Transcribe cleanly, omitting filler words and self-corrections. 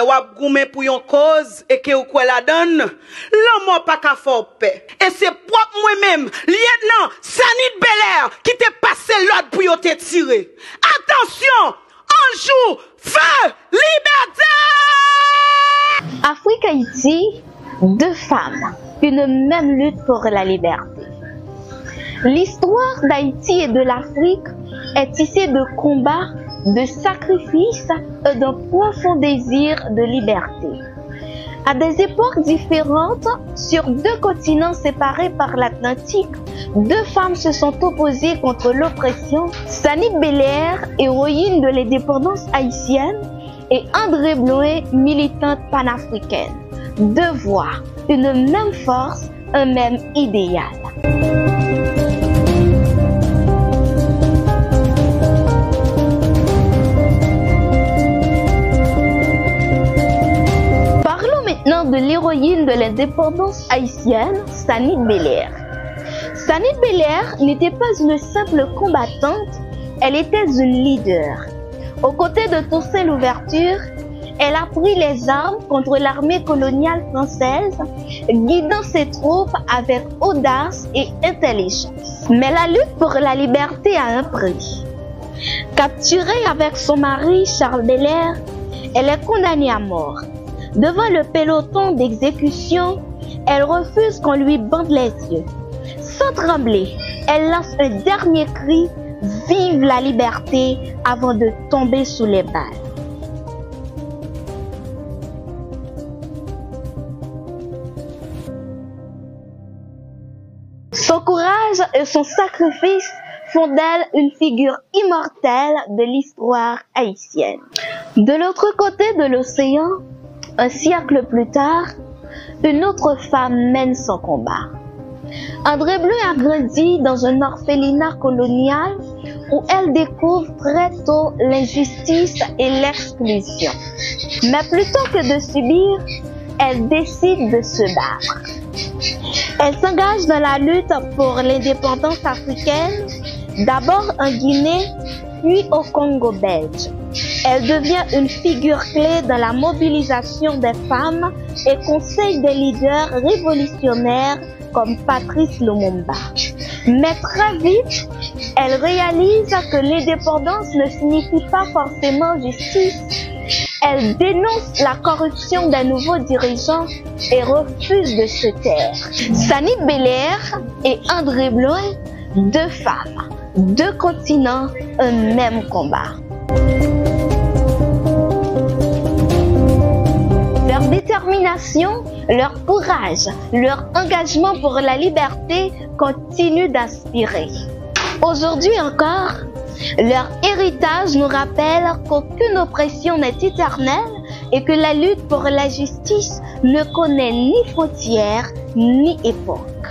wap goumen pour yon cause et que ou quoi la donne, l'homme pas qu'à faire paix. Et c'est propre moi-même, lieutenant Sanit Belair, qui te passé l'ordre pour yon te tirer. Attention, on joue, feu, liberté! Afrique-Haïti, deux femmes, une même lutte pour la liberté. L'histoire d'Haïti et de l'Afrique est tissée de combats, de sacrifices et d'un profond désir de liberté. À des époques différentes, sur deux continents séparés par l'Atlantique, deux femmes se sont opposées contre l'oppression. Sanit Belair, héroïne de l'indépendance haïtienne, et André Bloin, militante panafricaine. Deux voix, une même force, un même idéal. De l'héroïne de l'indépendance haïtienne, Sanit Belair. Sanit Belair n'était pas une simple combattante, elle était une leader. Aux côtés de Toussaint Louverture, elle a pris les armes contre l'armée coloniale française, guidant ses troupes avec audace et intelligence. Mais la lutte pour la liberté a un prix. Capturée avec son mari Charles Belair, elle est condamnée à mort. Devant le peloton d'exécution, elle refuse qu'on lui bande les yeux. Sans trembler, elle lance un dernier cri « Vive la liberté !» avant de tomber sous les balles. Son courage et son sacrifice font d'elle une figure immortelle de l'histoire haïtienne. De l'autre côté de l'océan, un siècle plus tard, une autre femme mène son combat. André Bloin a grandi dans un orphelinat colonial où elle découvre très tôt l'injustice et l'exclusion. Mais plutôt que de subir, elle décide de se battre. Elle s'engage dans la lutte pour l'indépendance africaine, d'abord en Guinée, puis au Congo belge. Elle devient une figure clé dans la mobilisation des femmes et conseille des leaders révolutionnaires comme Patrice Lumumba. Mais très vite, elle réalise que l'indépendance ne signifie pas forcément justice. Elle dénonce la corruption des nouveaux dirigeants et refuse de se taire. Sanit Belair et André Bloin, deux femmes, deux continents, un même combat. Leur détermination, leur courage, leur engagement pour la liberté continuent d'inspirer. Aujourd'hui encore, leur héritage nous rappelle qu'aucune oppression n'est éternelle et que la lutte pour la justice ne connaît ni frontières ni époque.